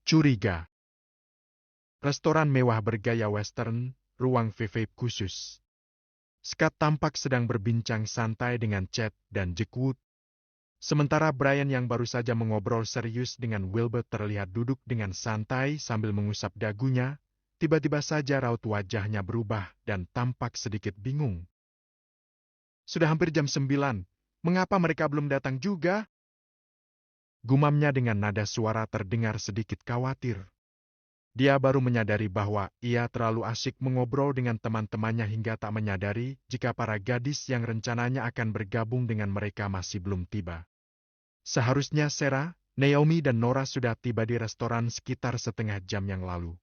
Curiga. Restoran mewah bergaya western, ruang VVIP khusus. Scott tampak sedang berbincang santai dengan Chad dan Jackwood. Sementara Brian yang baru saja mengobrol serius dengan Wilbur terlihat duduk dengan santai sambil mengusap dagunya, tiba-tiba saja raut wajahnya berubah dan tampak sedikit bingung. Sudah hampir jam 9, mengapa mereka belum datang juga? Gumamnya dengan nada suara terdengar sedikit khawatir. Dia baru menyadari bahwa ia terlalu asyik mengobrol dengan teman-temannya hingga tak menyadari jika para gadis yang rencananya akan bergabung dengan mereka masih belum tiba. Seharusnya Sarah, Naomi dan Nora sudah tiba di restoran sekitar setengah jam yang lalu.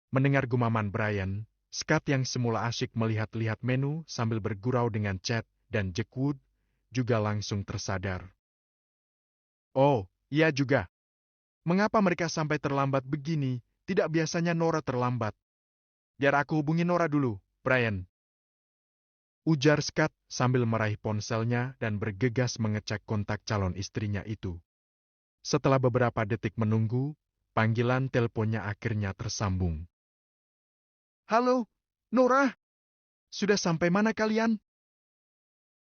Mendengar gumaman Brian, Scott yang semula asyik melihat-lihat menu sambil bergurau dengan Chad dan Jackwood, juga langsung tersadar. Oh, iya juga. Mengapa mereka sampai terlambat begini? Tidak biasanya Nora terlambat. Biar aku hubungi Nora dulu, Brian. Ujar Scott sambil meraih ponselnya dan bergegas mengecek kontak calon istrinya itu. Setelah beberapa detik menunggu, panggilan teleponnya akhirnya tersambung. Halo, Nora. Sudah sampai mana kalian?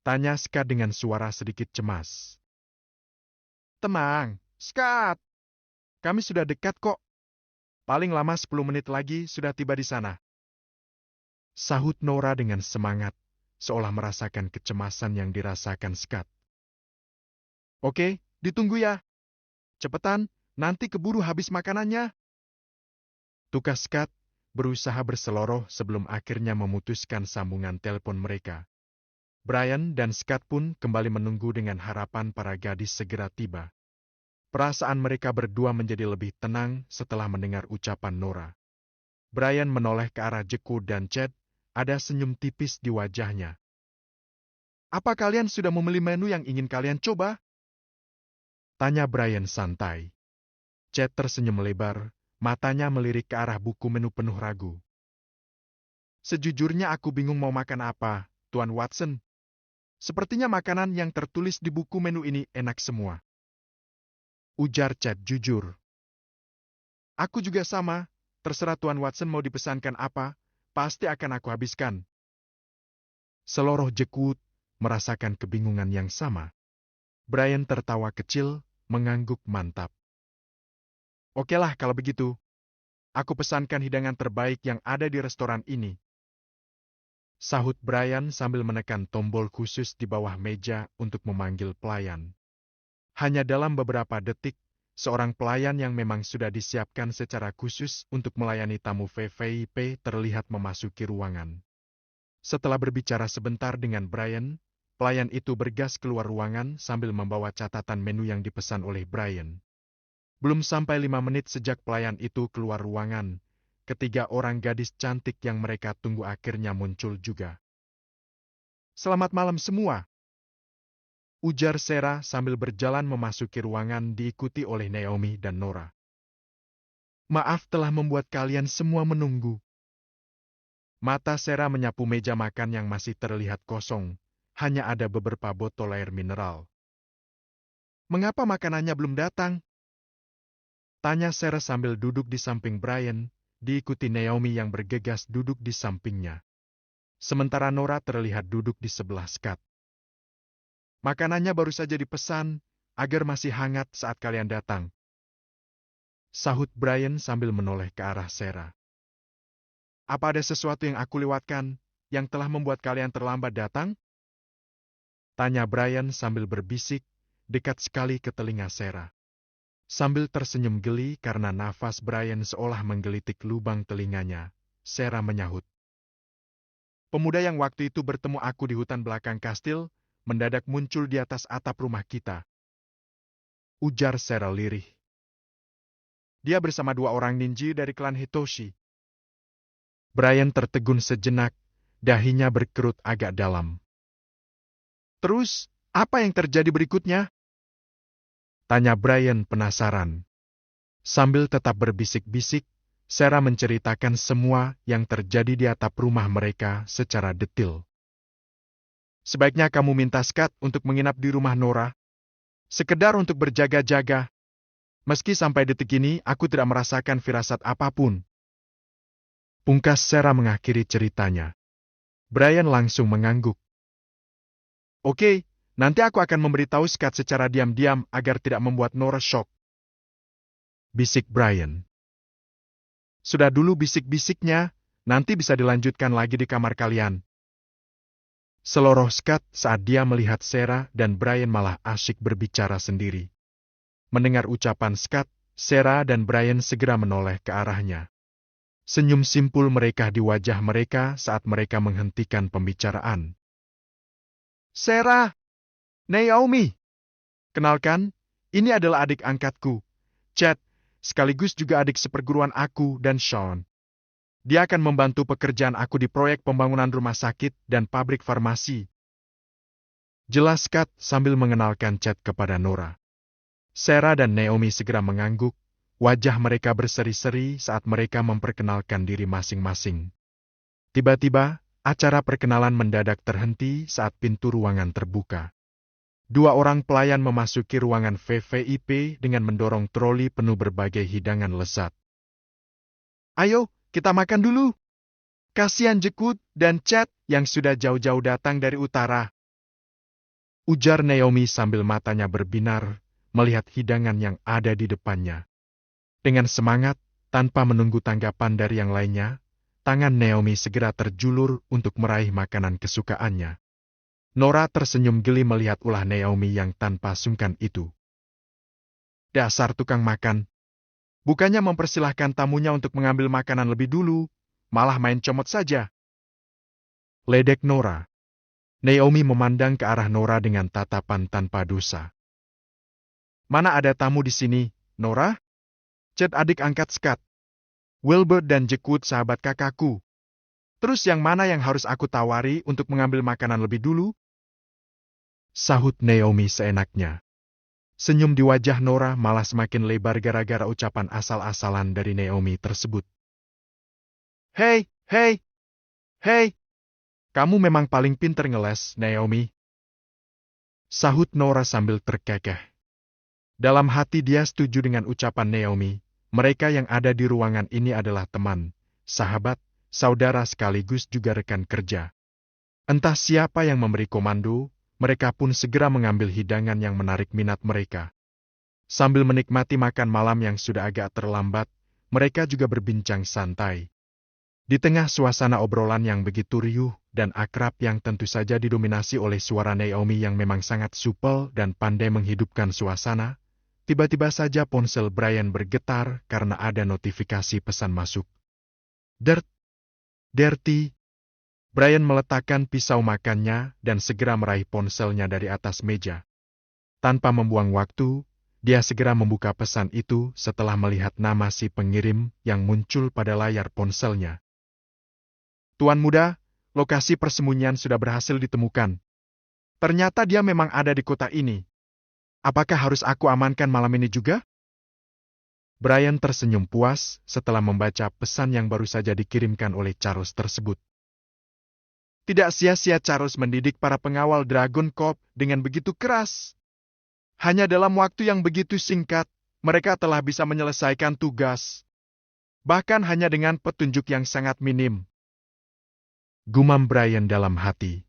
Tanya Scott dengan suara sedikit cemas. Tenang, Scott. Kami sudah dekat kok. Paling lama 10 menit lagi sudah tiba di sana. Sahut Nora dengan semangat, seolah merasakan kecemasan yang dirasakan Scott. Oke, ditunggu ya. Cepetan, nanti keburu habis makanannya. Tukas Scott berusaha berseloroh sebelum akhirnya memutuskan sambungan telepon mereka. Brian dan Scott pun kembali menunggu dengan harapan para gadis segera tiba. Perasaan mereka berdua menjadi lebih tenang setelah mendengar ucapan Nora. Brian menoleh ke arah Jackwood dan Chad, ada senyum tipis di wajahnya. Apa kalian sudah memilih menu yang ingin kalian coba? Tanya Brian santai. Chad tersenyum lebar, matanya melirik ke arah buku menu penuh ragu. Sejujurnya aku bingung mau makan apa, Tuan Watson. Sepertinya makanan yang tertulis di buku menu ini enak semua. Ujar Chad jujur. Aku juga sama, terserah Tuan Watson mau dipesankan apa, pasti akan aku habiskan. Seloroh Jackwood merasakan kebingungan yang sama. Brian tertawa kecil, mengangguk mantap. Okelah kalau begitu. Aku pesankan hidangan terbaik yang ada di restoran ini. Sahut Brian sambil menekan tombol khusus di bawah meja untuk memanggil pelayan. Hanya dalam beberapa detik, seorang pelayan yang memang sudah disiapkan secara khusus untuk melayani tamu VVIP terlihat memasuki ruangan. Setelah berbicara sebentar dengan Brian, pelayan itu bergas keluar ruangan sambil membawa catatan menu yang dipesan oleh Brian. Belum sampai 5 menit sejak pelayan itu keluar ruangan, ketiga orang gadis cantik yang mereka tunggu akhirnya muncul juga. Selamat malam semua. Ujar Sarah sambil berjalan memasuki ruangan diikuti oleh Naomi dan Nora. Maaf telah membuat kalian semua menunggu. Mata Sarah menyapu meja makan yang masih terlihat kosong, hanya ada beberapa botol air mineral. Mengapa makanannya belum datang? Tanya Sarah sambil duduk di samping Brian, diikuti Naomi yang bergegas duduk di sampingnya. Sementara Nora terlihat duduk di sebelah Scott. Makanannya baru saja dipesan, agar masih hangat saat kalian datang. Sahut Brian sambil menoleh ke arah Sarah. Apa ada sesuatu yang aku lewatkan, yang telah membuat kalian terlambat datang? Tanya Brian sambil berbisik, dekat sekali ke telinga Sarah. Sambil tersenyum geli karena nafas Brian seolah menggelitik lubang telinganya, Sarah menyahut. Pemuda yang waktu itu bertemu aku di hutan belakang kastil, mendadak muncul di atas atap rumah kita. Ujar Sarah lirih. Dia bersama 2 orang ninja dari klan Hitoshi. Brian tertegun sejenak, dahinya berkerut agak dalam. Terus, apa yang terjadi berikutnya? Tanya Brian penasaran. Sambil tetap berbisik-bisik, Sarah menceritakan semua yang terjadi di atap rumah mereka secara detil. Sebaiknya kamu minta Scott untuk menginap di rumah Nora. Sekedar untuk berjaga-jaga. Meski sampai detik ini, aku tidak merasakan firasat apapun. Pungkas Sarah mengakhiri ceritanya. Brian langsung mengangguk. Oke, nanti aku akan memberitahu Scott secara diam-diam agar tidak membuat Nora shock. Bisik Brian. Sudah dulu bisik-bisiknya, nanti bisa dilanjutkan lagi di kamar kalian. Seloroh Scott saat dia melihat Sarah dan Brian malah asyik berbicara sendiri. Mendengar ucapan Scott, Sarah dan Brian segera menoleh ke arahnya. Senyum simpul mereka di wajah mereka saat mereka menghentikan pembicaraan. Sarah! Naomi! Kenalkan, ini adalah adik angkatku, Chad, sekaligus juga adik seperguruan aku dan Sean. Dia akan membantu pekerjaan aku di proyek pembangunan rumah sakit dan pabrik farmasi. Jelas Scott sambil mengenalkan Chad kepada Nora. Sarah dan Naomi segera mengangguk, wajah mereka berseri-seri saat mereka memperkenalkan diri masing-masing. Tiba-tiba, acara perkenalan mendadak terhenti saat pintu ruangan terbuka. Dua orang pelayan memasuki ruangan VVIP dengan mendorong troli penuh berbagai hidangan lezat. Ayo, kita makan dulu. Kasihan Jekut dan Chad yang sudah jauh-jauh datang dari utara. Ujar Naomi sambil matanya berbinar, melihat hidangan yang ada di depannya. Dengan semangat, tanpa menunggu tanggapan dari yang lainnya, tangan Naomi segera terjulur untuk meraih makanan kesukaannya. Nora tersenyum geli melihat ulah Naomi yang tanpa sungkan itu. Dasar tukang makan. Bukannya mempersilahkan tamunya untuk mengambil makanan lebih dulu, malah main comot saja. Ledek Nora. Naomi memandang ke arah Nora dengan tatapan tanpa dosa. Mana ada tamu di sini, Nora? Chad adik angkat Scott. Wilbert dan Jekut sahabat kakakku. Terus yang mana yang harus aku tawari untuk mengambil makanan lebih dulu? Sahut Naomi seenaknya. Senyum di wajah Nora malah semakin lebar gara-gara ucapan asal-asalan dari Naomi tersebut. Hei, hei, hei, kamu memang paling pinter ngeles, Naomi. Sahut Nora sambil terkekeh. Dalam hati dia setuju dengan ucapan Naomi. Mereka yang ada di ruangan ini adalah teman, sahabat, saudara sekaligus juga rekan kerja. Entah siapa yang memberi komando, mereka pun segera mengambil hidangan yang menarik minat mereka. Sambil menikmati makan malam yang sudah agak terlambat, mereka juga berbincang santai. Di tengah suasana obrolan yang begitu riuh dan akrab yang tentu saja didominasi oleh suara Naomi yang memang sangat supel dan pandai menghidupkan suasana, tiba-tiba saja ponsel Brian bergetar karena ada notifikasi pesan masuk. Dirty. Brian meletakkan pisau makannya dan segera meraih ponselnya dari atas meja. Tanpa membuang waktu, dia segera membuka pesan itu setelah melihat nama si pengirim yang muncul pada layar ponselnya. Tuan muda, lokasi persembunyian sudah berhasil ditemukan. Ternyata dia memang ada di kota ini. Apakah harus aku amankan malam ini juga? Brian tersenyum puas setelah membaca pesan yang baru saja dikirimkan oleh Charles tersebut. Tidak sia-sia Charles mendidik para pengawal Dragon Corp dengan begitu keras. Hanya dalam waktu yang begitu singkat, mereka telah bisa menyelesaikan tugas. Bahkan hanya dengan petunjuk yang sangat minim. Gumam Brian dalam hati.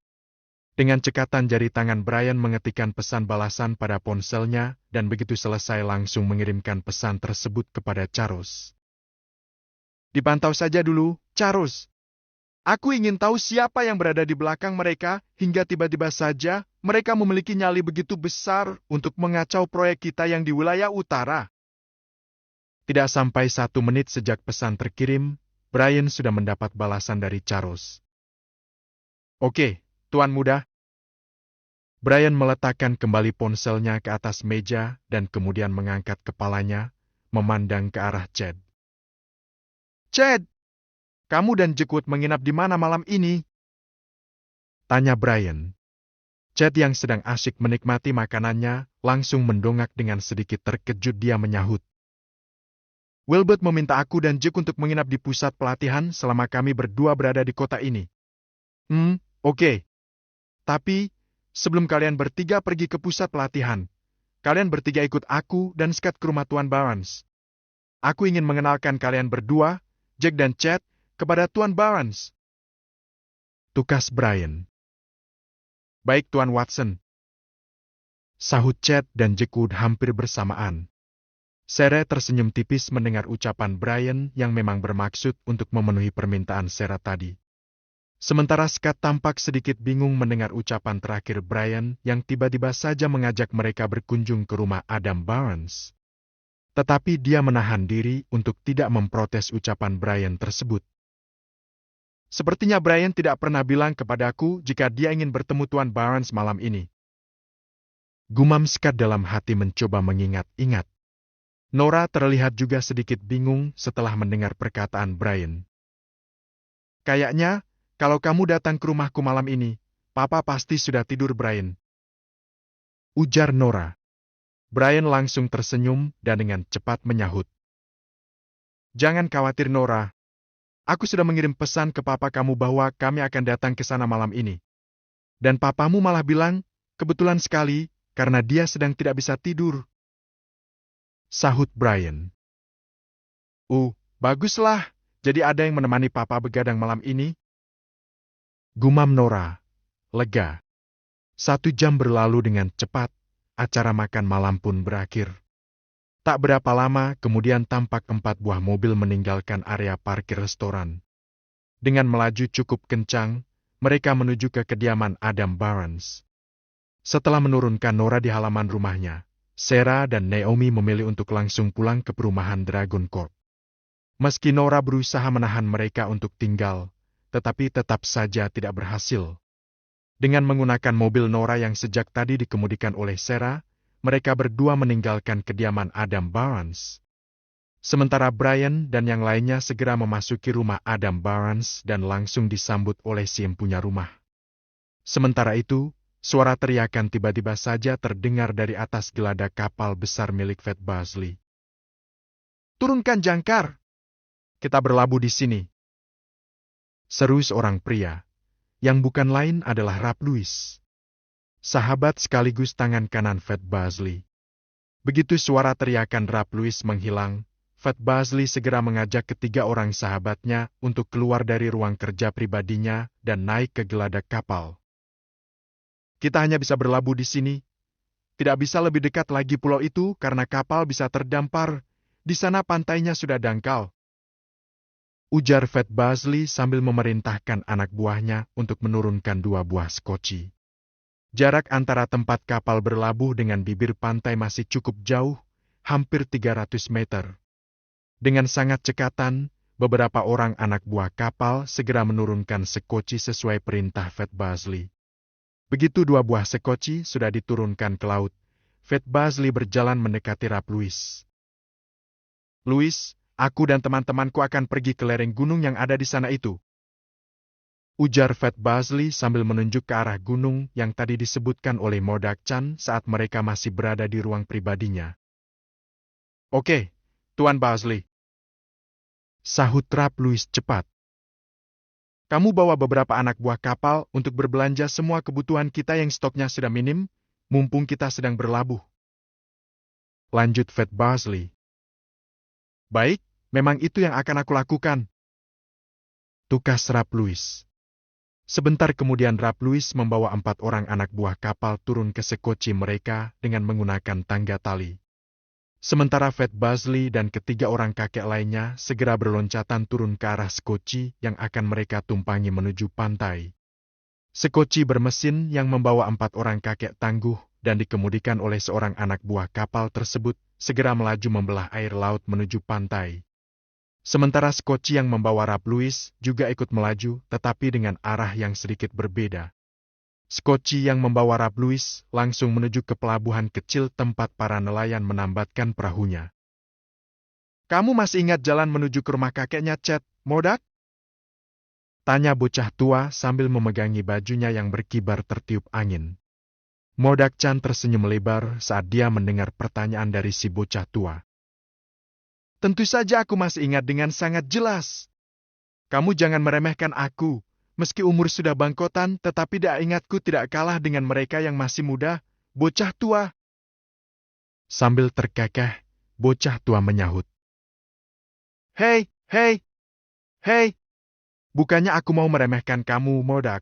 Dengan cekatan jari tangan Brian mengetikkan pesan balasan pada ponselnya dan begitu selesai langsung mengirimkan pesan tersebut kepada Charles. Dipantau saja dulu, Charles. Aku ingin tahu siapa yang berada di belakang mereka hingga tiba-tiba saja mereka memiliki nyali begitu besar untuk mengacau proyek kita yang di wilayah utara. Tidak sampai 1 menit sejak pesan terkirim, Brian sudah mendapat balasan dari Charles. Oke, Tuan muda. Brian meletakkan kembali ponselnya ke atas meja dan kemudian mengangkat kepalanya, memandang ke arah Chad. Chad, kamu dan Jekut menginap di mana malam ini? Tanya Brian. Chad yang sedang asyik menikmati makanannya, langsung mendongak dengan sedikit terkejut dia menyahut. Wilbert meminta aku dan Jek untuk menginap di pusat pelatihan selama kami berdua berada di kota ini. Oke. Tapi, sebelum kalian bertiga pergi ke pusat pelatihan, kalian bertiga ikut aku dan Scott ke rumah Tuan Barnes. Aku ingin mengenalkan kalian berdua, Jack dan Chad, kepada Tuan Barnes. Tukas Brian. Baik Tuan Watson. Sahut Chad dan Jack Wood hampir bersamaan. Sarah tersenyum tipis mendengar ucapan Brian yang memang bermaksud untuk memenuhi permintaan Sarah tadi. Sementara Scott tampak sedikit bingung mendengar ucapan terakhir Brian yang tiba-tiba saja mengajak mereka berkunjung ke rumah Adam Barnes. Tetapi dia menahan diri untuk tidak memprotes ucapan Brian tersebut. Sepertinya Brian tidak pernah bilang kepadaku jika dia ingin bertemu Tuan Barnes malam ini. Gumam Scott dalam hati mencoba mengingat-ingat. Nora terlihat juga sedikit bingung setelah mendengar perkataan Brian. Kayaknya, kalau kamu datang ke rumahku malam ini, Papa pasti sudah tidur, Brian. Ujar Nora. Brian langsung tersenyum dan dengan cepat menyahut. Jangan khawatir, Nora. Aku sudah mengirim pesan ke Papa kamu bahwa kami akan datang ke sana malam ini. Dan papamu malah bilang, kebetulan sekali, karena dia sedang tidak bisa tidur. Sahut Brian. Baguslah. Jadi ada yang menemani Papa begadang malam ini? Gumam Nora. Lega. 1 jam berlalu dengan cepat. Acara makan malam pun berakhir. Tak berapa lama kemudian tampak 4 buah mobil meninggalkan area parkir restoran. Dengan melaju cukup kencang, mereka menuju ke kediaman Adam Barnes. Setelah menurunkan Nora di halaman rumahnya, Sarah dan Naomi memilih untuk langsung pulang ke perumahan Dragon Court. Meski Nora berusaha menahan mereka untuk tinggal, tetapi tetap saja tidak berhasil. Dengan menggunakan mobil Nora yang sejak tadi dikemudikan oleh Sarah, mereka berdua meninggalkan kediaman Adam Barnes. Sementara Brian dan yang lainnya segera memasuki rumah Adam Barnes dan langsung disambut oleh si empunya rumah. Sementara itu, suara teriakan tiba-tiba saja terdengar dari atas geladak kapal besar milik Fat Basley. Turunkan jangkar! Kita berlabuh di sini. Seru seorang pria, yang bukan lain adalah Rap Lewis. Sahabat sekaligus tangan kanan Fat Basley. Begitu suara teriakan Rap Lewis menghilang, Fat Basley segera mengajak ketiga orang sahabatnya untuk keluar dari ruang kerja pribadinya dan naik ke geladak kapal. Kita hanya bisa berlabuh di sini. Tidak bisa lebih dekat lagi pulau itu karena kapal bisa terdampar. Di sana pantainya sudah dangkal. Ujar Fat Basley sambil memerintahkan anak buahnya untuk menurunkan 2 buah skoci. Jarak antara tempat kapal berlabuh dengan bibir pantai masih cukup jauh, hampir 300 meter. Dengan sangat cekatan, beberapa orang anak buah kapal segera menurunkan skoci sesuai perintah Fat Basley. Begitu 2 buah skoci sudah diturunkan ke laut, Fat Basley berjalan mendekati Rap Lewis. Lewis, aku dan teman-temanku akan pergi ke lereng gunung yang ada di sana itu. Ujar Fat Basley sambil menunjuk ke arah gunung yang tadi disebutkan oleh Modak Chan saat mereka masih berada di ruang pribadinya. Oke, Tuan Basley. Sahut Rap Lewis cepat. Kamu bawa beberapa anak buah kapal untuk berbelanja semua kebutuhan kita yang stoknya sudah minim, mumpung kita sedang berlabuh. Lanjut Fat Basley. Baik, memang itu yang akan aku lakukan. Tukas Rap Lewis. Sebentar kemudian Rap Lewis membawa 4 orang anak buah kapal turun ke sekoci mereka dengan menggunakan tangga tali. Sementara Fat Basley dan ketiga orang kakek lainnya segera berloncatan turun ke arah sekoci yang akan mereka tumpangi menuju pantai. Sekoci bermesin yang membawa 4 orang kakek tangguh dan dikemudikan oleh seorang anak buah kapal tersebut segera melaju membelah air laut menuju pantai. Sementara skoci yang membawa Rap Lewis juga ikut melaju tetapi dengan arah yang sedikit berbeda. Skoci yang membawa Rap Lewis langsung menuju ke pelabuhan kecil tempat para nelayan menambatkan perahunya. Kamu masih ingat jalan menuju ke rumah kakeknya Chad, Modak? Tanya bocah tua sambil memegangi bajunya yang berkibar tertiup angin. Modak Chan tersenyum lebar saat dia mendengar pertanyaan dari si bocah tua. Tentu saja aku masih ingat dengan sangat jelas. Kamu jangan meremehkan aku. Meski umur sudah bangkotan, tetapi daya ingatku tidak kalah dengan mereka yang masih muda, bocah tua. Sambil terkekeh, bocah tua menyahut. Hei, hei, hei. Bukannya aku mau meremehkan kamu, Modak.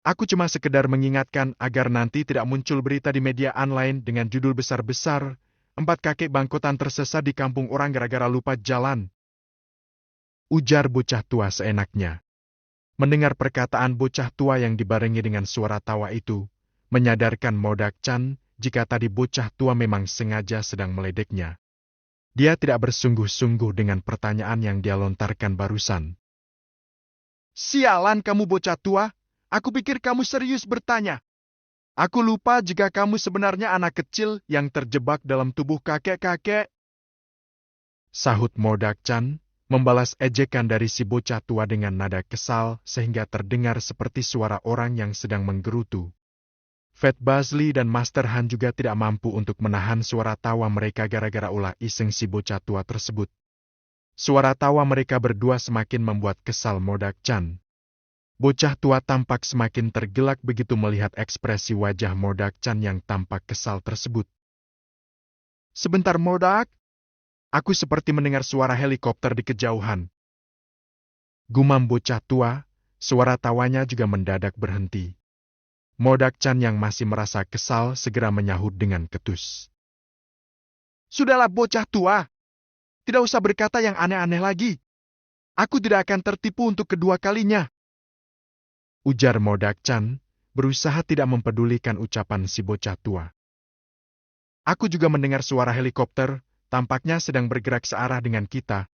Aku cuma sekedar mengingatkan agar nanti tidak muncul berita di media online dengan judul besar-besar, 4 kakek bangkotan tersesat di kampung orang gara-gara lupa jalan. Ujar bocah tua seenaknya. Mendengar perkataan bocah tua yang dibarengi dengan suara tawa itu, menyadarkan Modak-chan jika tadi bocah tua memang sengaja sedang meledeknya. Dia tidak bersungguh-sungguh dengan pertanyaan yang dia lontarkan barusan. Sialan kamu bocah tua, aku pikir kamu serius bertanya. Aku lupa jika kamu sebenarnya anak kecil yang terjebak dalam tubuh kakek-kakek. Sahut Modak-chan, membalas ejekan dari si bocah tua dengan nada kesal sehingga terdengar seperti suara orang yang sedang menggerutu. Fat Basli dan Master Han juga tidak mampu untuk menahan suara tawa mereka gara-gara ulah iseng si bocah tua tersebut. Suara tawa mereka berdua semakin membuat kesal Modak-chan. Bocah tua tampak semakin tergelak begitu melihat ekspresi wajah Modak-chan yang tampak kesal tersebut. Sebentar Modak, aku seperti mendengar suara helikopter di kejauhan. Gumam bocah tua, suara tawanya juga mendadak berhenti. Modak-chan yang masih merasa kesal segera menyahut dengan ketus. Sudahlah bocah tua, tidak usah berkata yang aneh-aneh lagi. Aku tidak akan tertipu untuk kedua kalinya. Ujar Modak-chan, berusaha tidak mempedulikan ucapan si bocah tua. Aku juga mendengar suara helikopter, tampaknya sedang bergerak searah dengan kita.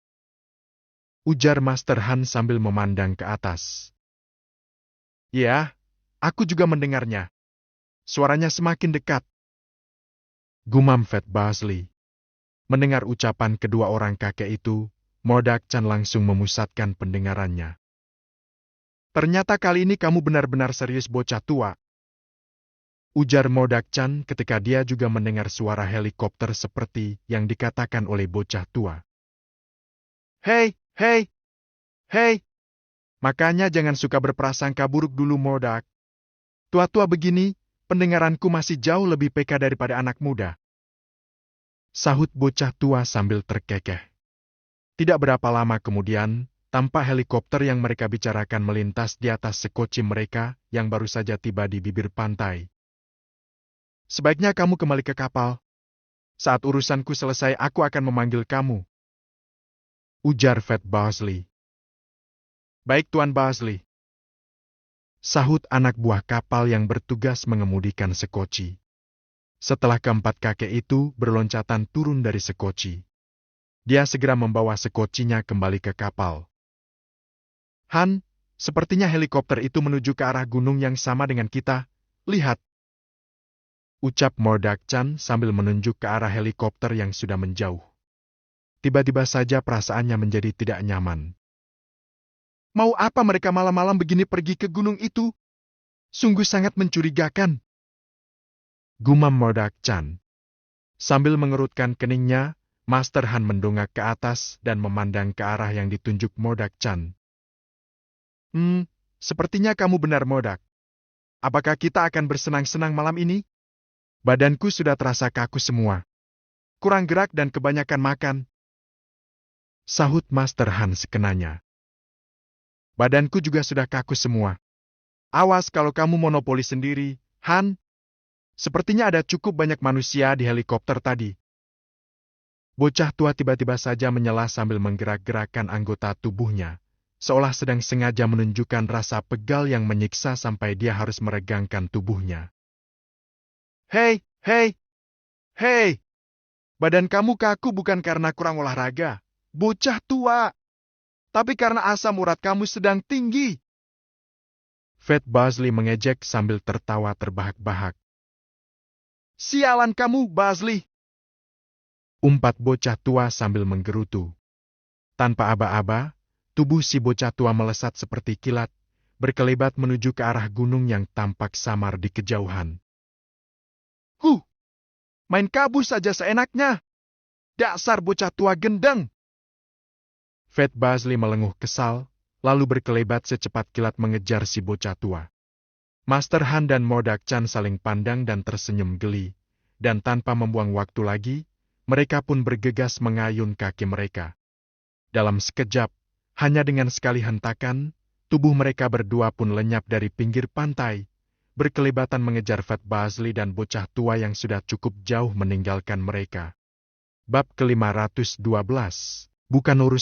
Ujar Master Han sambil memandang ke atas. Ya, aku juga mendengarnya. Suaranya semakin dekat. Gumam Fat Basli. Mendengar ucapan kedua orang kakek itu, Modak-chan langsung memusatkan pendengarannya. Ternyata kali ini kamu benar-benar serius bocah tua. Ujar Modak-chan ketika dia juga mendengar suara helikopter seperti yang dikatakan oleh bocah tua. Hei, hei, hei. Makanya jangan suka berprasangka buruk dulu Modak. Tua-tua begini, pendengaranku masih jauh lebih peka daripada anak muda. Sahut bocah tua sambil terkekeh. Tidak berapa lama kemudian, tampak helikopter yang mereka bicarakan melintas di atas sekoci mereka yang baru saja tiba di bibir pantai. Sebaiknya kamu kembali ke kapal. Saat urusanku selesai, aku akan memanggil kamu. Ujar Fat Basli. Baik Tuan Basli. Sahut anak buah kapal yang bertugas mengemudikan sekoci. Setelah keempat kakek itu berloncatan turun dari sekoci. Dia segera membawa sekocinya kembali ke kapal. Han, sepertinya helikopter itu menuju ke arah gunung yang sama dengan kita. Lihat. Ucap Modak-chan sambil menunjuk ke arah helikopter yang sudah menjauh. Tiba-tiba saja perasaannya menjadi tidak nyaman. Mau apa mereka malam-malam begini pergi ke gunung itu? Sungguh sangat mencurigakan. Gumam Modak-chan. Sambil mengerutkan keningnya, Master Han mendongak ke atas dan memandang ke arah yang ditunjuk Modak-chan. Sepertinya kamu benar Modak. Apakah kita akan bersenang-senang malam ini? Badanku sudah terasa kaku semua. Kurang gerak dan kebanyakan makan. Sahut Master Han sekenanya. Badanku juga sudah kaku semua. Awas kalau kamu monopoli sendiri, Han. Sepertinya ada cukup banyak manusia di helikopter tadi. Bocah tua tiba-tiba saja menyela sambil menggerak-gerakkan anggota tubuhnya, seolah sedang sengaja menunjukkan rasa pegal yang menyiksa sampai dia harus meregangkan tubuhnya. Hei, hei, hei! Badan kamu kaku bukan karena kurang olahraga, bocah tua. Tapi karena asam urat kamu sedang tinggi. Fat Basli mengejek sambil tertawa terbahak-bahak. Sialan kamu, Basli! Umpat bocah tua sambil menggerutu. Tanpa aba-aba, tubuh si bocah tua melesat seperti kilat, berkelebat menuju ke arah gunung yang tampak samar di kejauhan. Main kabur saja seenaknya. Dasar bocah tua gendang! Fat Basli melenguh kesal, lalu berkelebat secepat kilat mengejar si bocah tua. Master Han dan Modak-chan saling pandang dan tersenyum geli. dan tanpa membuang waktu lagi, mereka pun bergegas mengayun kaki mereka. Dalam sekejap, hanya dengan sekali hentakan, tubuh mereka berdua pun lenyap dari pinggir pantai, berkelebatan mengejar Fat Basli dan bocah tua yang sudah cukup jauh meninggalkan mereka. Bab ke-512, bukan urusan